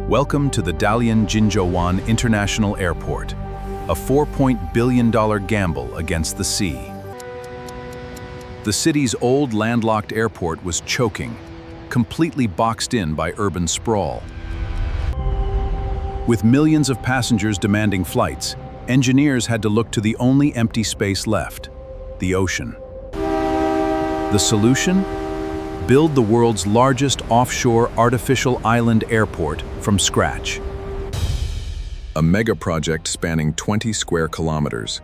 Welcome to the Dalian Jinzhouwan International Airport, a $4 billion gamble against the sea. The city's old landlocked airport was choking, completely boxed in by urban sprawl. With millions of passengers demanding flights, engineers had to look to the only empty space left, the ocean. The solution? Build the world's largest offshore artificial island airport from scratch. A mega project spanning 20 square kilometers,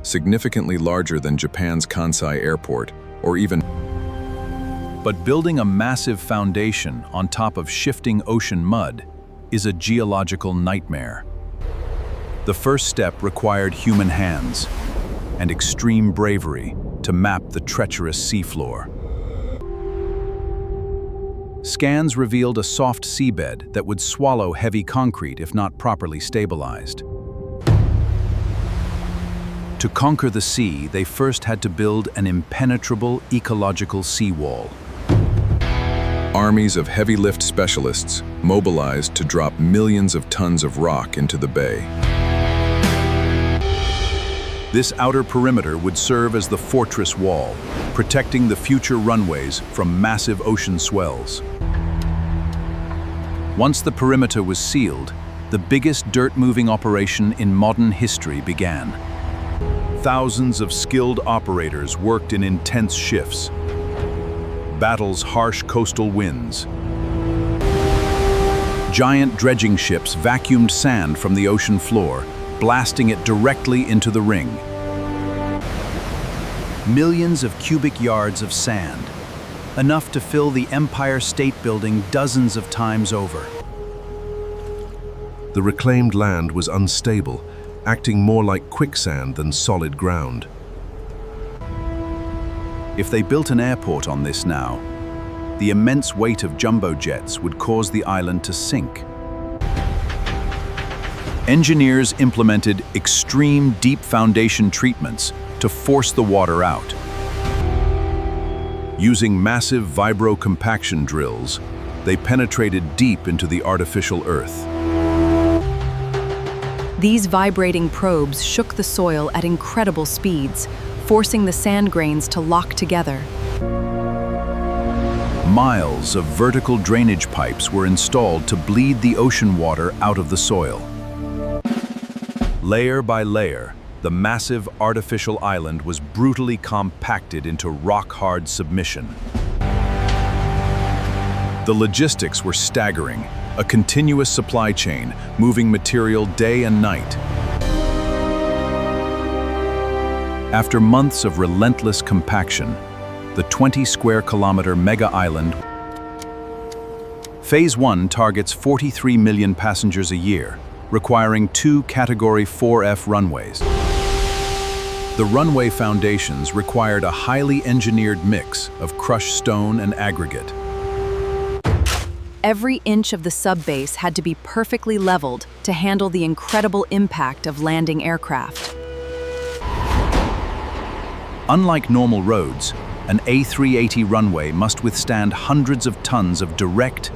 significantly larger than Japan's Kansai Airport, or even. But building a massive foundation on top of shifting ocean mud is a geological nightmare. The first step required human hands and extreme bravery to map the treacherous seafloor. Scans revealed a soft seabed that would swallow heavy concrete if not properly stabilized. To conquer the sea, they first had to build an impenetrable ecological seawall. Armies of heavy lift specialists mobilized to drop millions of tons of rock into the bay. This outer perimeter would serve as the fortress wall, protecting the future runways from massive ocean swells. Once the perimeter was sealed, the biggest dirt-moving operation in modern history began. Thousands of skilled operators worked in intense shifts, battles harsh coastal winds. Giant dredging ships vacuumed sand from the ocean floor, blasting it directly into the ring. Millions of cubic yards of sand, enough to fill the Empire State Building dozens of times over. The reclaimed land was unstable, acting more like quicksand than solid ground. If they built an airport on this now, the immense weight of jumbo jets would cause the island to sink. Engineers implemented extreme deep foundation treatments to force the water out. Using massive vibro-compaction drills, they penetrated deep into the artificial earth. These vibrating probes shook the soil at incredible speeds, forcing the sand grains to lock together. Miles of vertical drainage pipes were installed to bleed the ocean water out of the soil. Layer by layer, the massive artificial island was brutally compacted into rock-hard submission. The logistics were staggering, a continuous supply chain, moving material day and night. After months of relentless compaction, the 20-square-kilometer mega-island. Phase 1 targets 43 million passengers a year, requiring 2 Category 4F runways. The runway foundations required a highly engineered mix of crushed stone and aggregate. Every inch of the subbase had to be perfectly leveled to handle the incredible impact of landing aircraft. Unlike normal roads, an A380 runway must withstand hundreds of tons of direct,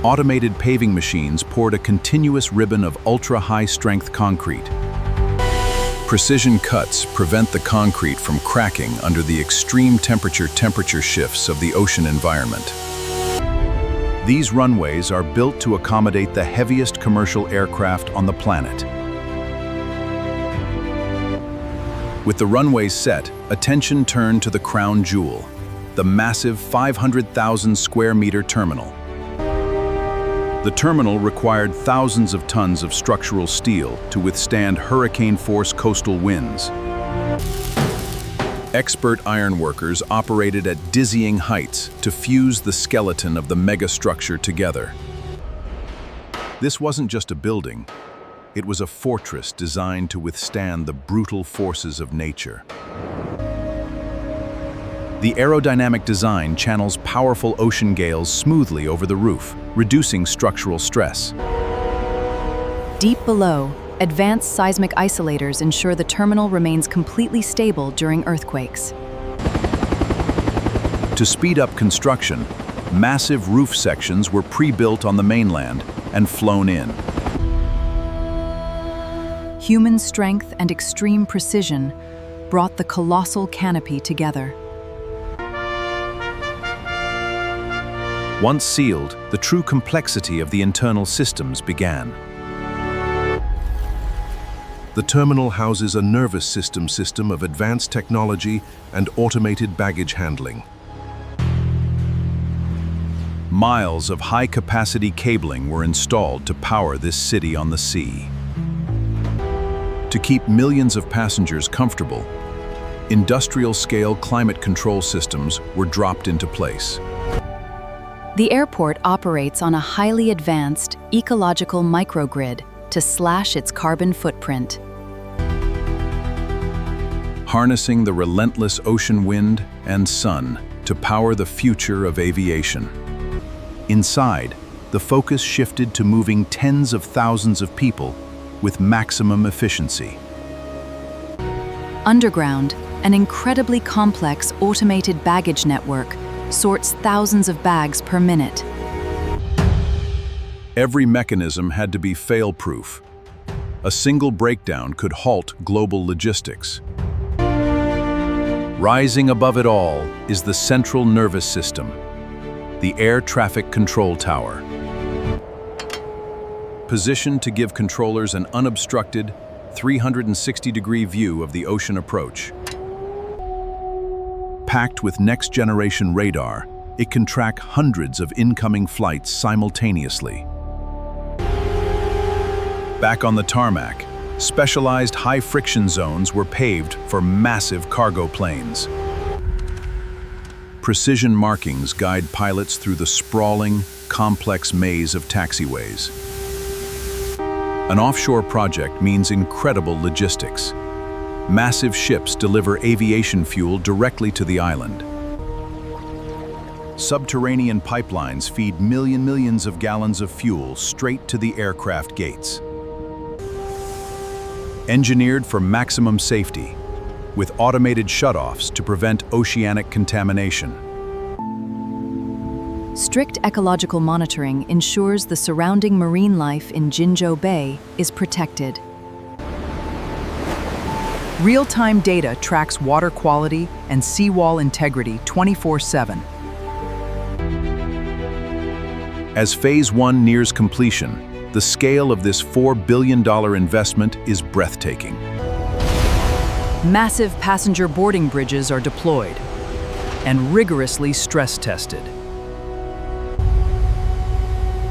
automated paving machines poured a continuous ribbon of ultra-high-strength concrete. Precision cuts prevent the concrete from cracking under the extreme temperature shifts of the ocean environment. These runways are built to accommodate the heaviest commercial aircraft on the planet. With the runways set, attention turned to the crown jewel, the massive 500,000 square meter terminal. The terminal required thousands of tons of structural steel to withstand hurricane-force coastal winds. Expert ironworkers operated at dizzying heights to fuse the skeleton of the megastructure together. This wasn't just a building, it was a fortress designed to withstand the brutal forces of nature. The aerodynamic design channels powerful ocean gales smoothly over the roof, reducing structural stress. Deep below, advanced seismic isolators ensure the terminal remains completely stable during earthquakes. To speed up construction, massive roof sections were pre-built on the mainland and flown in. Human strength and extreme precision brought the colossal canopy together. Once sealed, the true complexity of the internal systems began. The terminal houses a nervous system of advanced technology and automated baggage handling. Miles of high-capacity cabling were installed to power this city on the sea. To keep millions of passengers comfortable, industrial-scale climate control systems were dropped into place. The airport operates on a highly advanced ecological microgrid to slash its carbon footprint. Harnessing the relentless ocean wind and sun to power the future of aviation. Inside, the focus shifted to moving tens of thousands of people with maximum efficiency. Underground, an incredibly complex automated baggage network sorts thousands of bags per minute. Every mechanism had to be fail-proof. A single breakdown could halt global logistics. Rising above it all is the central nervous system, the air traffic control tower. Positioned to give controllers an unobstructed, 360-degree view of the ocean approach. Packed with next-generation radar, it can track hundreds of incoming flights simultaneously. Back on the tarmac, specialized high-friction zones were paved for massive cargo planes. Precision markings guide pilots through the sprawling, complex maze of taxiways. An offshore project means incredible logistics. Massive ships deliver aviation fuel directly to the island. Subterranean pipelines feed millions of gallons of fuel straight to the aircraft gates. Engineered for maximum safety, with automated shutoffs to prevent oceanic contamination. Strict ecological monitoring ensures the surrounding marine life in Jinzhou Bay is protected. Real-time data tracks water quality and seawall integrity 24/7. As Phase 1 nears completion, the scale of this $4 billion investment is breathtaking. Massive passenger boarding bridges are deployed and rigorously stress-tested.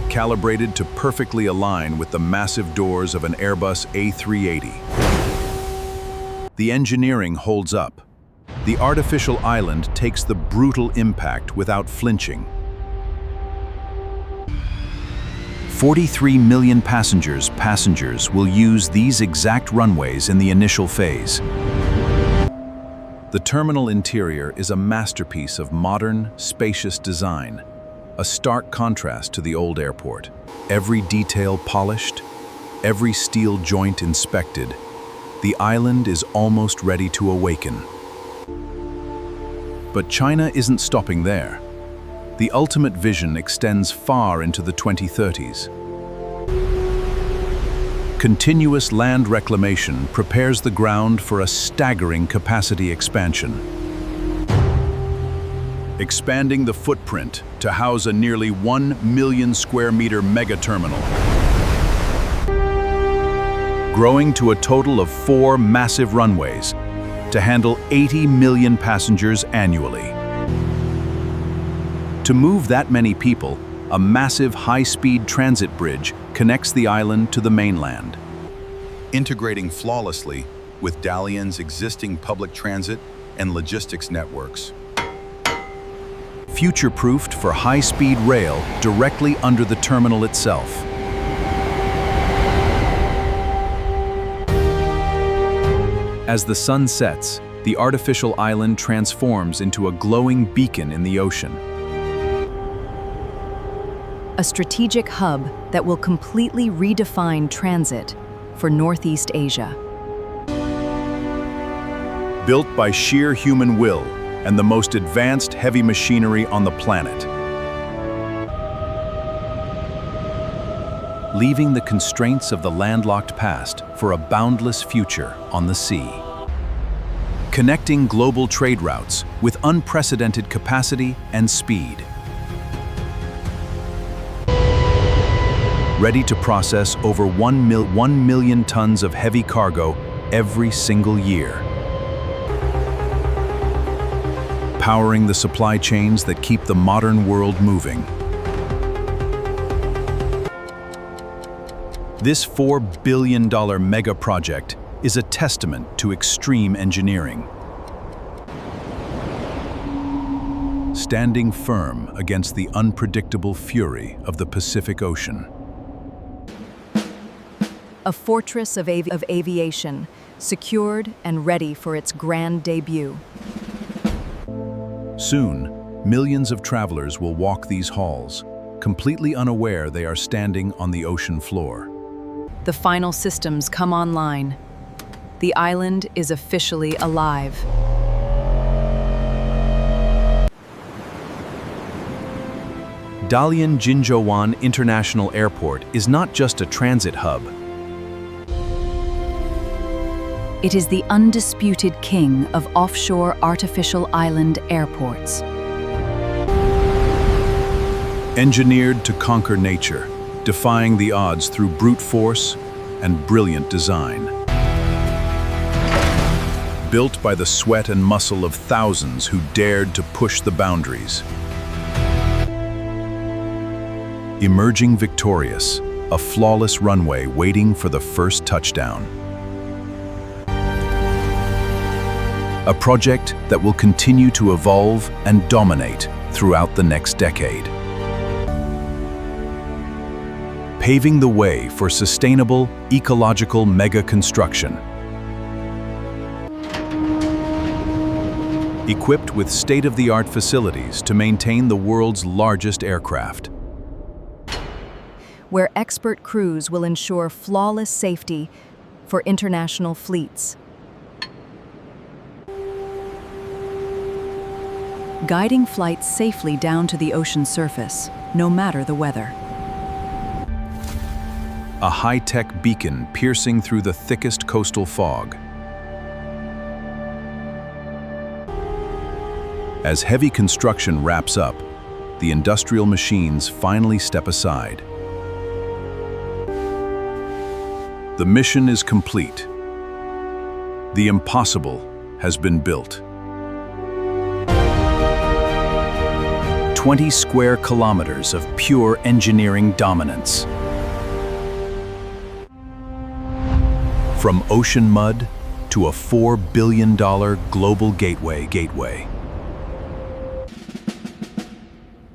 Calibrated to perfectly align with the massive doors of an Airbus A380. The engineering holds up. The artificial island takes the brutal impact without flinching. 43 million passengers will use these exact runways in the initial phase. The terminal interior is a masterpiece of modern, spacious design, a stark contrast to the old airport. Every detail polished, every steel joint inspected, the island is almost ready to awaken. But China isn't stopping there. The ultimate vision extends far into the 2030s. Continuous land reclamation prepares the ground for a staggering capacity expansion. Expanding the footprint to house a nearly 1 million square meter mega terminal. Growing to a total of 4 massive runways to handle 80 million passengers annually. To move that many people, a massive high-speed transit bridge connects the island to the mainland. Integrating flawlessly with Dalian's existing public transit and logistics networks. Future-proofed for high-speed rail directly under the terminal itself. As the sun sets, the artificial island transforms into a glowing beacon in the ocean. A strategic hub that will completely redefine transit for Northeast Asia. Built by sheer human will and the most advanced heavy machinery on the planet. leaving the constraints of the landlocked past for a boundless future on the sea. Connecting global trade routes with unprecedented capacity and speed. Ready to process over 1 million tons of heavy cargo every single year. Powering the supply chains that keep the modern world moving. This $4 billion mega project is a testament to extreme engineering. Standing firm against the unpredictable fury of the Pacific Ocean. A fortress of aviation, secured and ready for its grand debut. Soon, millions of travelers will walk these halls, completely unaware they are standing on the ocean floor. The final systems come online. The island is officially alive. Dalian Jinzhouwan International Airport is not just a transit hub. It is the undisputed king of offshore artificial island airports. Engineered to conquer nature, defying the odds through brute force and brilliant design. Built by the sweat and muscle of thousands who dared to push the boundaries. Emerging victorious, a flawless runway waiting for the first touchdown. A project that will continue to evolve and dominate throughout the next decade. Paving the way for sustainable, ecological mega construction. Equipped with state-of-the-art facilities to maintain the world's largest aircraft. Where expert crews will ensure flawless safety for international fleets. Guiding flights safely down to the ocean surface, no matter the weather. A high-tech beacon piercing through the thickest coastal fog. As heavy construction wraps up, the industrial machines finally step aside. The mission is complete. The impossible has been built. 20 square kilometers of pure engineering dominance. From ocean mud to a $4 billion global gateway.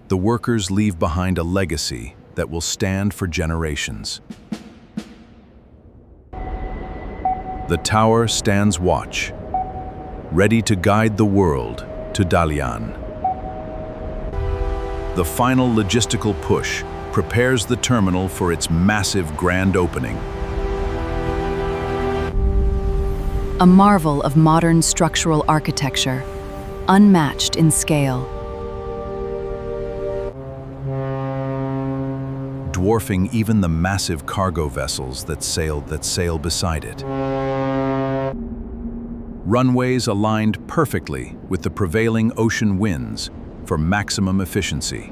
The workers leave behind a legacy that will stand for generations. The tower stands watch, ready to guide the world to Dalian. The final logistical push prepares the terminal for its massive grand opening. A marvel of modern structural architecture, unmatched in scale. Dwarfing even the massive cargo vessels that sail beside it. Runways aligned perfectly with the prevailing ocean winds for maximum efficiency.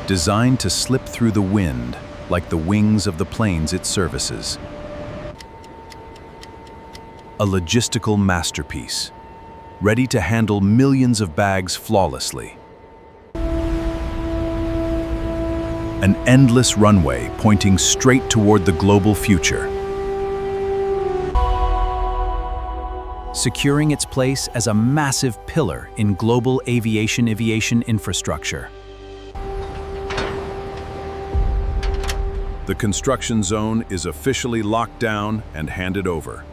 Designed to slip through the wind like the wings of the planes it services. A logistical masterpiece, ready to handle millions of bags flawlessly. An endless runway pointing straight toward the global future. Securing its place as a massive pillar in global aviation infrastructure. The construction zone is officially locked down and handed over.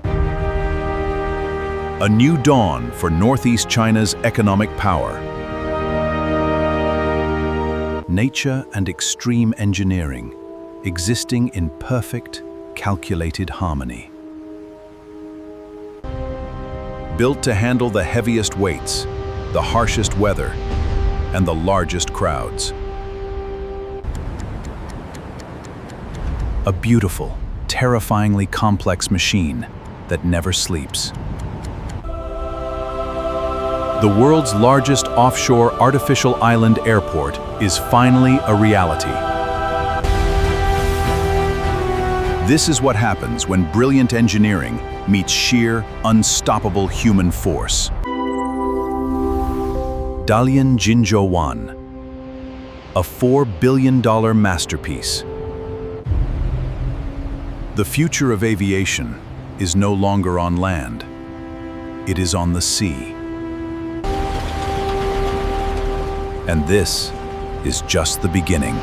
A new dawn for Northeast China's economic power. Nature and extreme engineering, existing in perfect, calculated harmony. Built to handle the heaviest weights, the harshest weather, and the largest crowds. A beautiful, terrifyingly complex machine that never sleeps. The world's largest offshore artificial island airport is finally a reality. This is what happens when brilliant engineering meets sheer, unstoppable human force. Dalian Jinzhouwan, a $4 billion masterpiece. The future of aviation is no longer on land. It is on the sea. And this is just the beginning.